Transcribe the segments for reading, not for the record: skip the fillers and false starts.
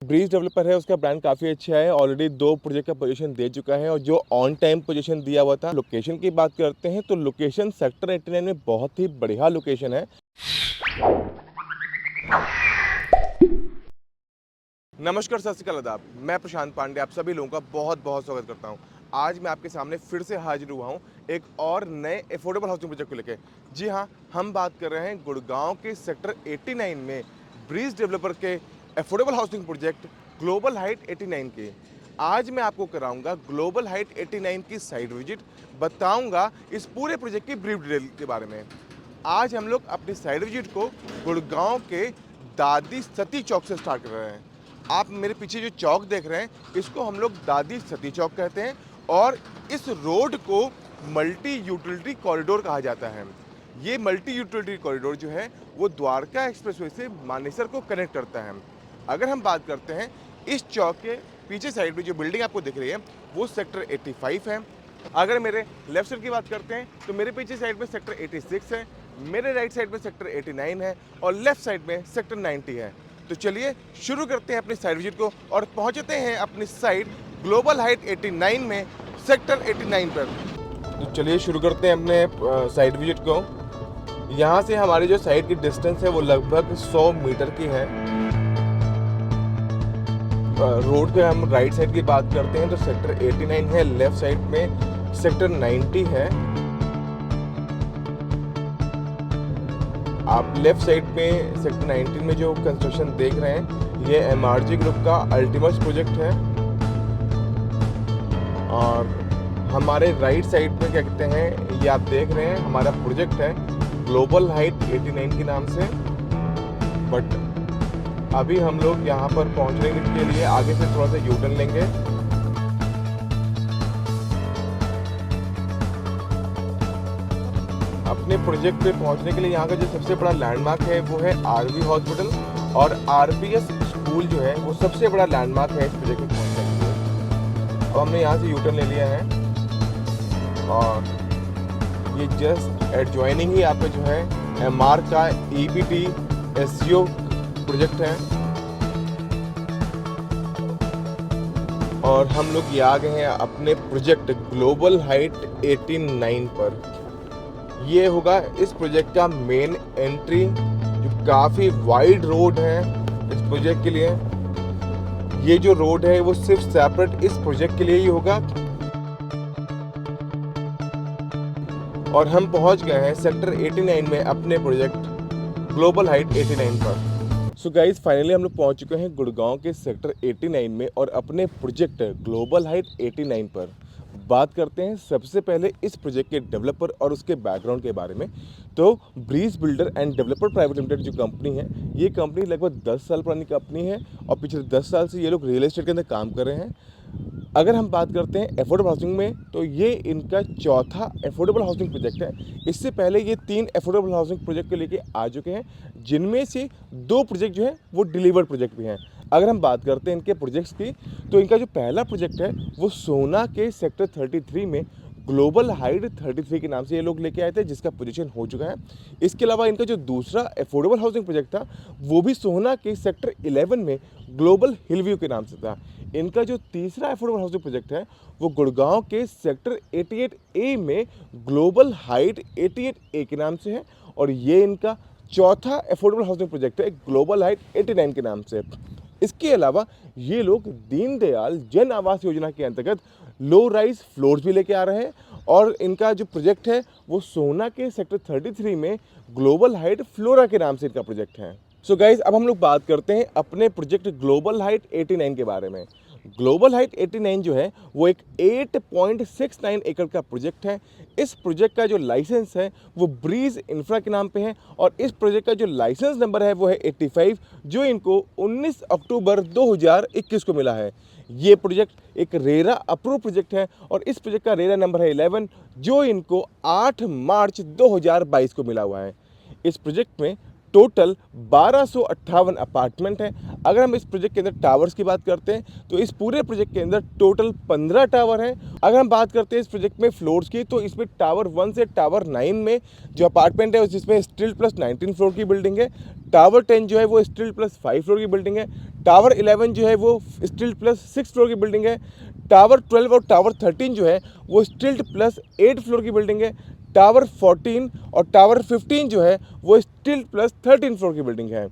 Bridge developer है, उसका brand काफ़ी अच्छा है। ऑलरेडी 2 प्रोजेक्ट का पोजीशन दे चुका है और जो ऑन टाइम पोजीशन दिया हुआ था। लोकेशन की बात करते हैं तो लोकेशन सेक्टर 89 में बहुत ही बढ़िया लोकेशन है। नमस्कार, सत श्री अकाल, आदाब। मैं प्रशांत पांडे आप सभी लोगों का बहुत बहुत स्वागत करता हूं। आज मैं आपके सामने फिर से हाजिर हुआ हूं एक और नए अफोर्डेबल हाउसिंग प्रोजेक्ट को लेकर। जी हां, हम बात कर रहे हैं गुड़गांव के सेक्टर 89 में ब्रीज डेवलपर के affordable housing project global height 89 के। आज मैं आपको कराऊंगा ग्लोबल हाइट 89 की साइट विजिट, बताऊंगा इस पूरे प्रोजेक्ट की ब्रीफ डिटेल के बारे में। आज हम लोग अपनी साइट विजिट को गुड़गांव के दादी सती चौक से स्टार्ट कर रहे हैं। आप मेरे पीछे जो चौक देख रहे हैं, इसको हम लोग दादी सती चौक कहते हैं और इस रोड को मल्टी यूटिलिटी कॉरिडोर कहा जाता है। ये मल्टी यूटिलिटी कॉरिडोर जो है वो द्वारका एक्सप्रेसवे से मानेसर को कनेक्ट करता है। अगर हम बात करते हैं इस चौक के पीछे साइड में जो बिल्डिंग आपको दिख रही है वो सेक्टर 85 है। अगर मेरे लेफ्ट साइड की बात करते हैं तो मेरे पीछे साइड में सेक्टर 86 है, मेरे राइट साइड में सेक्टर 89 है और लेफ्ट साइड में सेक्टर 90 है। तो चलिए शुरू करते हैं अपनी साइट विजिट को और पहुंचते हैं अपनी साइट ग्लोबल हाइट 89 में सेक्टर 89 पर। तो चलिए शुरू करते हैं अपने साइट विजिट को। यहाँ से हमारी जो साइट की डिस्टेंस है वो लगभग 100 मीटर की है। रोड पे हम राइट साइड की बात करते हैं तो सेक्टर 89 है, लेफ्ट साइड में सेक्टर 90 है। आप लेफ्ट साइड में सेक्टर 19 में जो कंस्ट्रक्शन देख रहे हैं ये एमआरजी ग्रुप का अल्टीमस प्रोजेक्ट है। और हमारे राइट साइड में क्या कहते हैं, ये आप देख रहे हैं हमारा प्रोजेक्ट है ग्लोबल हाइट 89 के नाम से। बट अभी हम लोग यहाँ पर पहुँचने के लिए आगे से थोड़ा सा यूटर्न लेंगे। अपने प्रोजेक्ट पे पहुंचने के लिए यहाँ का जो सबसे बड़ा लैंडमार्क है वो है आरवी हॉस्पिटल और आरपीएस स्कूल जो है वो सबसे बड़ा लैंडमार्क है इस प्रोजेक्ट में पहुंचने के लिए। अब हमने यहाँ से यूटर्न ले लिया है और ये जस्ट एडजॉइनिंग ही यहाँ पे जो है एमआर का ईपीटी एससीओ प्रोजेक्ट है। और हम लोग ये आ गए हैं अपने प्रोजेक्ट ग्लोबल हाइट 89 पर। ये होगा इस प्रोजेक्ट का मेन एंट्री, जो काफ़ी वाइड रोड है इस प्रोजेक्ट के लिए। ये जो रोड है वो सिर्फ सेपरेट इस प्रोजेक्ट के लिए ही होगा। और हम पहुंच गए हैं सेक्टर 89 में अपने प्रोजेक्ट ग्लोबल हाइट 89 पर। सो गाइज फाइनली हम लोग पहुंच चुके हैं गुड़गांव के सेक्टर 89 में और अपने प्रोजेक्ट ग्लोबल हाइट 89 पर। बात करते हैं सबसे पहले इस प्रोजेक्ट के डेवलपर और उसके बैकग्राउंड के बारे में। तो breeze builder and developer private limited जो कंपनी है, ये कंपनी लगभग 10 साल पुरानी कंपनी है और पिछले 10 साल से ये लोग रियल एस्टेट के अंदर काम कर रहे हैं। अगर हम बात करते हैं अफोर्डेबल हाउसिंग में तो ये इनका चौथा अफोर्डेबल हाउसिंग प्रोजेक्ट है। इससे पहले ये 3 अफोर्डेबल हाउसिंग प्रोजेक्ट को लेके आ चुके हैं, जिनमें से 2 प्रोजेक्ट जो है वो डिलीवर्ड प्रोजेक्ट भी हैं। अगर हम बात करते हैं इनके प्रोजेक्ट्स की तो इनका जो पहला प्रोजेक्ट है वो सोना के सेक्टर 33 में ग्लोबल हाइट 33 के नाम से ये लोग लेके आए थे, जिसका पोजीशन हो चुका है। इसके अलावा इनका जो दूसरा अफोर्डेबल हाउसिंग प्रोजेक्ट था वो भी सोना के सेक्टर 11 में ग्लोबल हिल व्यू के नाम से था। इनका जो तीसरा अफोर्डेबल हाउसिंग प्रोजेक्ट है वो गुड़गांव के सेक्टर 88A में ग्लोबल हाइट 88A के नाम से है और ये इनका चौथा अफोर्डेबल हाउसिंग प्रोजेक्ट है ग्लोबल हाइट 89 के नाम से। इसके अलावा ये लोग दीनदयाल जन आवास योजना के अंतर्गत लो राइज फ्लोर्स भी लेके आ रहे हैं और इनका जो प्रोजेक्ट है वो सोना के सेक्टर 33 में ग्लोबल हाइट फ्लोरा के नाम से इनका प्रोजेक्ट है। सो गाइज अब हम लोग बात करते हैं अपने प्रोजेक्ट ग्लोबल हाइट 89 के बारे में। ग्लोबल हाइट 89 जो है वो एक 8.69 एकड़ का प्रोजेक्ट है। इस प्रोजेक्ट का जो लाइसेंस है वो ब्रीज इंफ्रा के नाम पे है और इस प्रोजेक्ट का जो लाइसेंस नंबर है वो है 85, जो इनको 19 अक्टूबर 2021 को मिला है। ये प्रोजेक्ट एक रेरा अप्रूव प्रोजेक्ट है और इस प्रोजेक्ट का रेरा नंबर है 11, जो इनको 8 मार्च 2022 को मिला हुआ है। इस प्रोजेक्ट में टोटल 1258 अपार्टमेंट है। अगर हम इस प्रोजेक्ट के अंदर टावर्स की बात करते हैं तो इस पूरे प्रोजेक्ट के अंदर टोटल 15 टावर हैं। अगर हम बात करते हैं इस प्रोजेक्ट में फ्लोर्स की तो इसमें टावर 1 से टावर 9 में जो अपार्टमेंट है जिसमें स्टील प्लस 19 फ्लोर की बिल्डिंग है। टावर 10 जो है वो स्टील प्लस 5 फ्लोर की बिल्डिंग है। टावर 11 जो है वो स्टिल्ट प्लस 6 फ्लोर की बिल्डिंग है। टावर 12 और टावर 13 जो है वो स्टिल्ट प्लस 8 फ्लोर की बिल्डिंग है। टावर 14 और टावर 15 जो है वो स्टिल्ट प्लस 13 फ्लोर की बिल्डिंग है।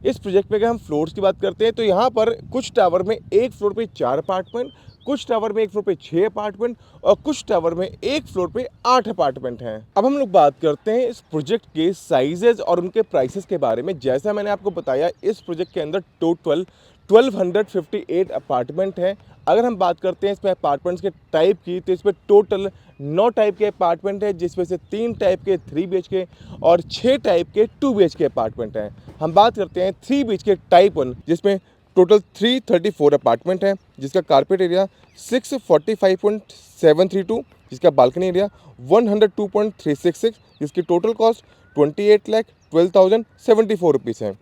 इस प्रोजेक्ट में अगर हम फ्लोर्स की बात करते हैं तो यहाँ पर कुछ टावर में एक फ्लोर पे 4 अपार्टमेंट, कुछ टावर में एक फ्लोर पे 6 अपार्टमेंट और कुछ टावर में एक फ्लोर पे 8 अपार्टमेंट हैं। अब हम लोग बात करते हैं इस प्रोजेक्ट के साइजेज और उनके प्राइसेस के बारे में। जैसा मैंने आपको बताया, इस प्रोजेक्ट के अंदर टोटल 1258 अपार्टमेंट हैं। अगर हम बात करते हैं इसमें अपार्टमेंट्स के टाइप की, तो इसमें टोटल 9 टाइप के अपार्टमेंट हैं, जिसमें से 3 टाइप के 3 BHK और 6 टाइप के 2 BHK अपार्टमेंट हैं। हम बात करते हैं 3 BHK टाइप 1, जिसमें टोटल 334 अपार्टमेंट हैं, जिसका कारपेट एरिया 645.732, जिसका बालकनी एरिया 102.366, जिसकी टोटल कॉस्ट 28,12,074 रुपीज़ है।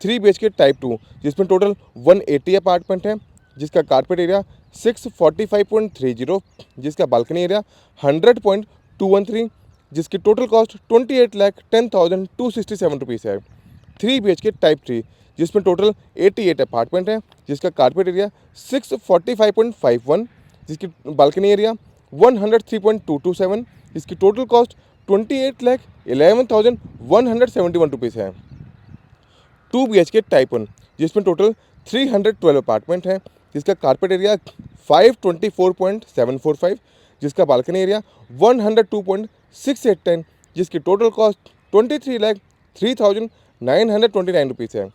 3 BHK टाइप 2, जिसमें टोटल 180 अपार्टमेंट हैं, जिसका कारपेट एरिया 645.30, जिसका बालकनी एरिया 100.213, जिसकी टोटल कॉस्ट 28,10,267 रुपीज़ है। 3 BHK टाइप 3, जिसमें टोटल 88 अपार्टमेंट हैं, जिसका कारपेट एरिया 645.51, जिसकी बालकनी एरिया 103.227, जिसकी टोटल कॉस्ट 28,11,171 रुपीज़ है। 2 BHK टाइप 1, जिसमें टोटल 312 अपार्टमेंट हैं, जिसका कारपेट एरिया 524.745, जिसका बालकनी एरिया 102.6810, जिसकी टोटल कॉस्ट 23,03,929 रुपीज़ है।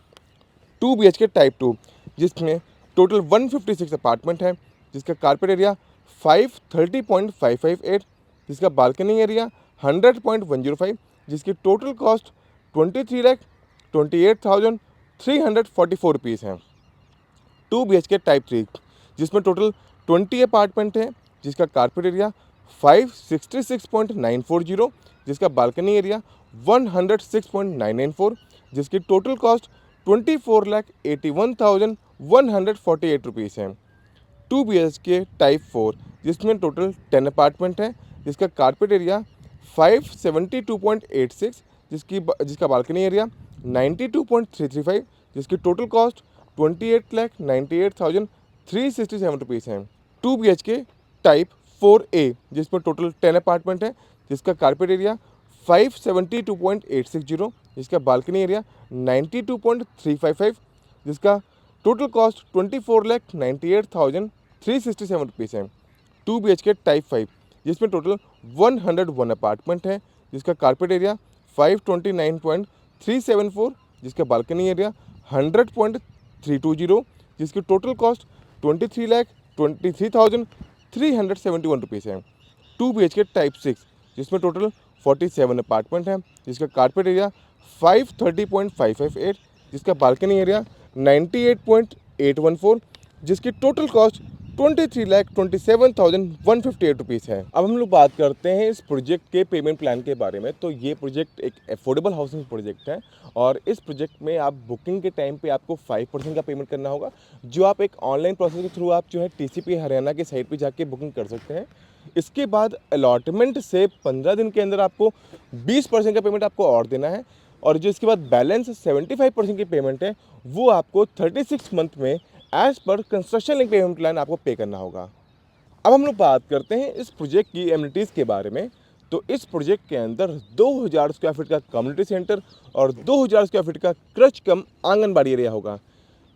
2 BHK टाइप 2, जिसमें टोटल 156 अपार्टमेंट है, जिसका कारपेट एरिया 530.558, जिसका बालकनी एरिया 100.105, जिसकी टोटल कॉस्ट 23,28,344 रुपीज़ है। 2 BHK टाइप 3, जिसमें टोटल 20 अपार्टमेंट है, जिसका कारपेट एरिया 566.940, जिसका बालकनी एरिया 106.994, जिसकी टोटल कॉस्ट 24,81,148 रुपीज़ है। 2 BHK टाइप 4, जिसमें टोटल 10 अपार्टमेंट है, जिसका कारपेट एरिया 572.86, जिसका बालकनी एरिया 92.335, जिसकी टोटल कॉस्ट 28,98,367 रुपीज़ है। 2 BHK टाइप 4A, जिसमें टोटल 10 अपार्टमेंट है, जिसका कारपेट एरिया 572.860, जिसका बालकनी एरिया 92.355, जिसका टोटल कॉस्ट 24,98,367 रुपीज़ है। 2 BHK टाइप 5, जिसमें टोटल 101 अपार्टमेंट है, जिसका कारपेट एरिया 529.374, जिसका बालकनी एरिया 100.320, जिसकी टोटल कॉस्ट 23,23,371 रुपीज़ है। 2 BHK टाइप 6, जिसमें टोटल 47 अपार्टमेंट है, जिसका कारपेट एरिया 530.558, जिसका बालकनी एरिया 98.814, जिसकी टोटल कॉस्ट 23,27,158 रुपीज़ है। अब हम लोग बात करते हैं इस प्रोजेक्ट के पेमेंट प्लान के बारे में। तो ये प्रोजेक्ट एक अफोर्डेबल हाउसिंग प्रोजेक्ट है और इस प्रोजेक्ट में आप बुकिंग के टाइम पे आपको 5% का पेमेंट करना होगा, जो आप एक ऑनलाइन प्रोसेस के थ्रू आप जो है TCP हरियाणा के साइट पे जाके बुकिंग कर सकते हैं। इसके बाद अलॉटमेंट से 15 दिन के अंदर आपको 20% का पेमेंट आपको और देना है और जो इसके बाद बैलेंस 75% की पेमेंट है वो आपको 36 मंथ में as per construction link payment plan आपको पे करना होगा। अब हम लोग बात करते हैं इस प्रोजेक्ट की एमिनिटीज़ के बारे में। तो इस प्रोजेक्ट के अंदर 2000 स्क्वायर फीट का कम्युनिटी सेंटर और 2000 स्क्वायर फीट का क्रच कम आंगनबाड़ी एरिया होगा।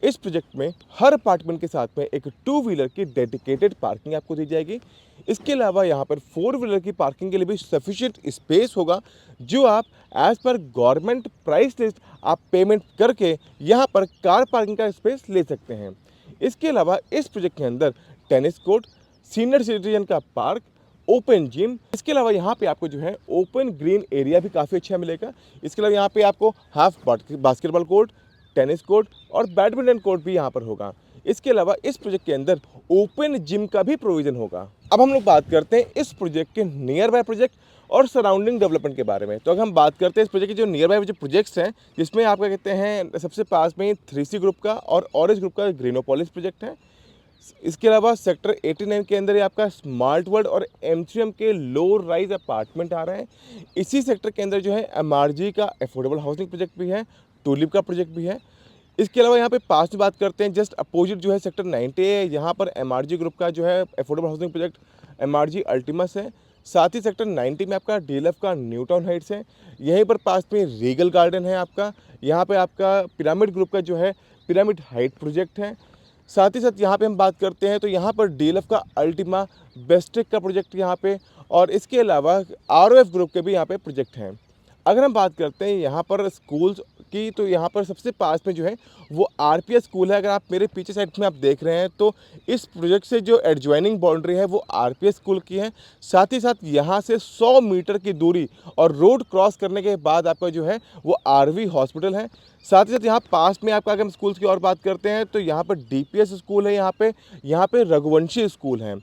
इस प्रोजेक्ट में हर अपार्टमेंट के साथ में एक 2 व्हीलर की डेडिकेटेड पार्किंग आपको दी जाएगी। इसके अलावा यहाँ पर 4 व्हीलर की पार्किंग के लिए भी सफिशिएंट स्पेस होगा, जो आप as per government price list आप पेमेंट करके यहाँ पर कार पार्किंग का स्पेस ले सकते हैं। इसके अलावा इस प्रोजेक्ट के अंदर टेनिस कोर्ट, सीनियर सिटीजन का पार्क, ओपन जिम, इसके अलावा यहाँ पे आपको जो है ओपन ग्रीन एरिया भी काफ़ी अच्छा मिलेगा। इसके अलावा यहाँ पे आपको half basketball court, tennis court और बैडमिंटन कोर्ट भी यहाँ पर होगा। इसके अलावा इस प्रोजेक्ट के अंदर ओपन जिम का भी प्रोविज़न होगा। अब हम लोग बात करते हैं इस प्रोजेक्ट के नियर बाय प्रोजेक्ट और सराउंडिंग डेवलपमेंट के बारे में। तो अगर हम बात करते हैं इस प्रोजेक्ट के जो नियर बाय जो प्रोजेक्ट्स हैं, जिसमें आप क्या कहते हैं सबसे पास में 3C ग्रुप का और ऑरेंज ग्रुप का ग्रीनोपोलिस प्रोजेक्ट है। इसके अलावा सेक्टर 89 के अंदर ही आपका स्मार्ट वर्ल्ड और M3M के लो राइज अपार्टमेंट आ रहे हैं। इसी सेक्टर के अंदर जो है MRG का अफोर्डेबल हाउसिंग प्रोजेक्ट भी है, टूलिप का प्रोजेक्ट भी है। इसके अलावा यहाँ पे पास में बात करते हैं, जस्ट अपोजिट जो है सेक्टर 90 है, यहाँ पर एमआरजी ग्रुप का जो है अफोर्डेबल हाउसिंग प्रोजेक्ट एमआरजी अल्टिमस है। साथ ही सेक्टर 90 में आपका डीएलएफ का न्यू टाउन हाइट्स है। यहीं पर पास में रीगल गार्डन है आपका, यहाँ पे आपका पिरामिड ग्रुप का जो है पिरामिड हाइट प्रोजेक्ट है। साथ ही साथ यहाँ पे हम बात करते हैं तो यहाँ पर डीएलएफ का अल्टीमा बेस्टेक का प्रोजेक्ट यहाँ पे, और इसके अलावा आरओएफ ग्रुप के भी यहाँ पे प्रोजेक्ट हैं। अगर हम बात करते हैं यहाँ पर स्कूल्स की, तो यहाँ पर सबसे पास में जो है वो आरपीएस स्कूल है। अगर आप मेरे पीछे साइड में आप देख रहे हैं तो इस प्रोजेक्ट से जो एडजॉइनिंग बाउंड्री है वो आरपीएस स्कूल की है। साथ ही साथ यहाँ से 100 मीटर की दूरी और रोड क्रॉस करने के बाद आपका जो है वो आरवी हॉस्पिटल है। साथ ही साथ यहाँ पास में आपका अगर हम स्कूल्स की और बात करते हैं तो यहाँ पर डीपीएस स्कूल है, यहाँ पे रघुवंशी स्कूल है।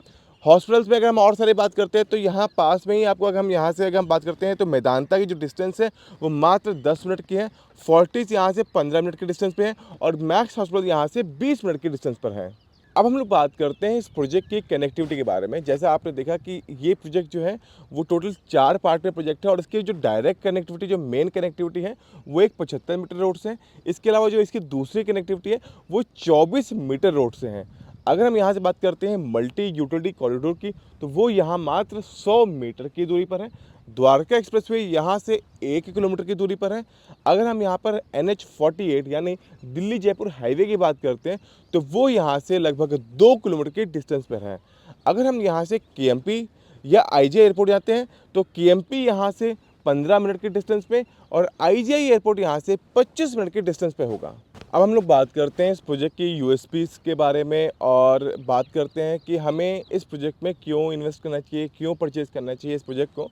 हॉस्पिटल्स में अगर हम और सारी बात करते हैं तो यहाँ पास में ही आपको अगर हम यहाँ से अगर हम बात करते हैं तो मैदानता की जो डिस्टेंस है वो मात्र 10 मिनट की है। फोर्टिस यहाँ से 15 मिनट के डिस्टेंस पे है और मैक्स हॉस्पिटल यहाँ से 20 मिनट के डिस्टेंस पर है। अब हम लोग बात करते हैं इस प्रोजेक्ट की कनेक्टिविटी के बारे में। जैसा आपने देखा कि ये प्रोजेक्ट जो है वो टोटल 4 पार्ट में प्रोजेक्ट है और इसकी जो डायरेक्ट कनेक्टिविटी, जो मेन कनेक्टिविटी है वो एक 75 मीटर रोड से है। इसके अलावा जो इसकी दूसरी कनेक्टिविटी है वो 24 मीटर रोड से है। अगर हम यहाँ से बात करते हैं मल्टी यूटिलिटी कॉरिडोर की, तो वो यहाँ मात्र 100 मीटर की दूरी पर है। द्वारका एक्सप्रेसवे यहाँ से 1 किलोमीटर की दूरी पर है। अगर हम यहाँ पर NH48 यानी दिल्ली जयपुर हाईवे की बात करते हैं तो वो यहाँ से लगभग 2 किलोमीटर के डिस्टेंस पर है। अगर हम यहाँ से केएमपी या आईजीआई एयरपोर्ट जाते हैं तो केएमपी यहाँ से 15 मिनट के डिस्टेंस पे और आईजीआई एयरपोर्ट यहाँ से 25 मिनट के डिस्टेंस पे होगा। अब हम लोग बात करते हैं इस प्रोजेक्ट की यूएसपीज़ के बारे में और बात करते हैं कि हमें इस प्रोजेक्ट में क्यों इन्वेस्ट करना चाहिए, क्यों परचेज़ करना चाहिए इस प्रोजेक्ट को।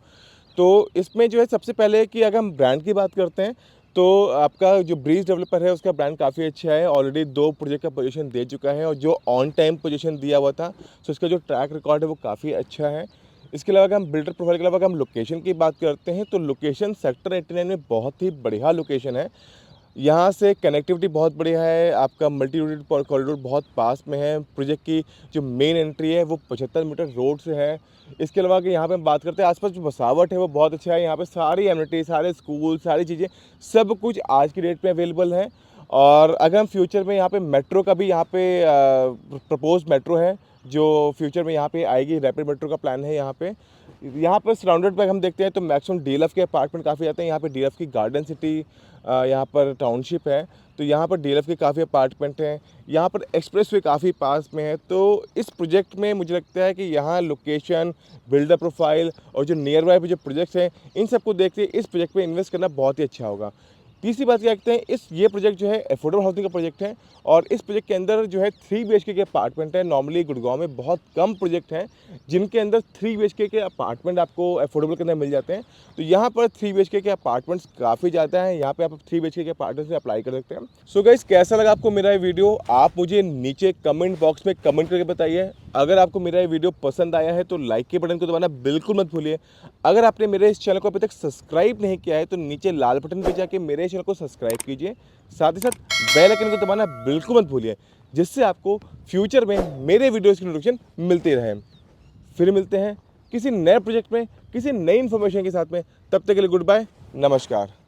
तो इसमें जो है सबसे पहले कि अगर हम ब्रांड की बात करते हैं तो आपका जो ब्रीज डेवलपर है उसका ब्रांड काफ़ी अच्छा है, ऑलरेडी 2 प्रोजेक्ट का पोजीशन दे चुका है और जो ऑन टाइम पोजीशन दिया हुआ था, तो इसका जो ट्रैक रिकॉर्ड है वो काफ़ी अच्छा है। इसके अलावा अगर हम बिल्डर प्रोफाइल के अलावा अगर हम लोकेशन की बात करते हैं तो लोकेशन सेक्टर 89 में बहुत ही बढ़िया लोकेशन है। यहाँ से कनेक्टिविटी बहुत बढ़िया है, आपका मल्टी यूटिलिटी कॉरिडोर बहुत पास में है। प्रोजेक्ट की जो मेन एंट्री है वो 75 मीटर रोड से है। इसके अलावा कि यहाँ पे हम बात करते हैं आसपास जो बसावट है वो बहुत अच्छा है। यहाँ पे सारी एमिनिटी, सारे स्कूल, सारी चीज़ें, सब कुछ आज की डेट में अवेलेबल है। और अगर हम फ्यूचर में यहाँ पे मेट्रो का भी यहाँ पे प्रपोज मेट्रो है जो फ्यूचर में यहाँ पे आएगी, रैपिड मेट्रो का प्लान है यहाँ पे। यहाँ पर सराउंडेड पे हम देखते हैं तो मैक्सिमम डीएलएफ के अपार्टमेंट काफ़ी आते हैं। यहाँ पे डीएलएफ की गार्डन सिटी यहाँ पर टाउनशिप है, तो यहाँ पर डीएलएफ के काफ़ी अपार्टमेंट हैं। यहाँ पर एक्सप्रेसवे काफ़ी पास में है। तो इस प्रोजेक्ट में मुझे लगता है कि यहाँ लोकेशन, बिल्डर प्रोफाइल और जो नियर बाय जो प्रोजेक्ट्स हैं इन सबको देख के इस प्रोजेक्ट पे इन्वेस्ट करना बहुत ही अच्छा होगा। तीसरी बात क्या कहते हैं, ये प्रोजेक्ट जो है अफोर्डेबल हाउसिंग का प्रोजेक्ट है और इस प्रोजेक्ट के अंदर जो है 3 BHK के अपार्टमेंट है। नॉर्मली गुड़गांव में बहुत कम प्रोजेक्ट हैं जिनके अंदर 3 BHK के अपार्टमेंट आपको अफोर्डेबल के अंदर मिल जाते हैं। तो यहाँ पर 3 BHK के अपार्टमेंट्स काफ़ी ज़्यादा हैं। यहाँ पे आप 3 BHK के अपार्टमेंट्स में अप्लाई कर सकते हैं। सो गाइस, कैसा लगा आपको मेरा ये वीडियो, आप मुझे नीचे कमेंट बॉक्स में कमेंट करके बताइए। अगर आपको मेरा ये वीडियो पसंद आया है तो लाइक के बटन को दबाना बिल्कुल मत भूलिए। अगर आपने मेरे इस चैनल को अभी तक सब्सक्राइब नहीं किया है तो नीचे लाल बटन पे जाके मेरे चैनल को सब्सक्राइब कीजिए। साथ ही साथ बेल आइकन को दबाना बिल्कुल मत भूलिए, जिससे आपको फ्यूचर में मेरे वीडियोस की नोटिफिकेशन मिलती रहे। फिर मिलते हैं किसी नए प्रोजेक्ट में, किसी नई इन्फॉर्मेशन के साथ में। तब तक के लिए गुड बाय, नमस्कार।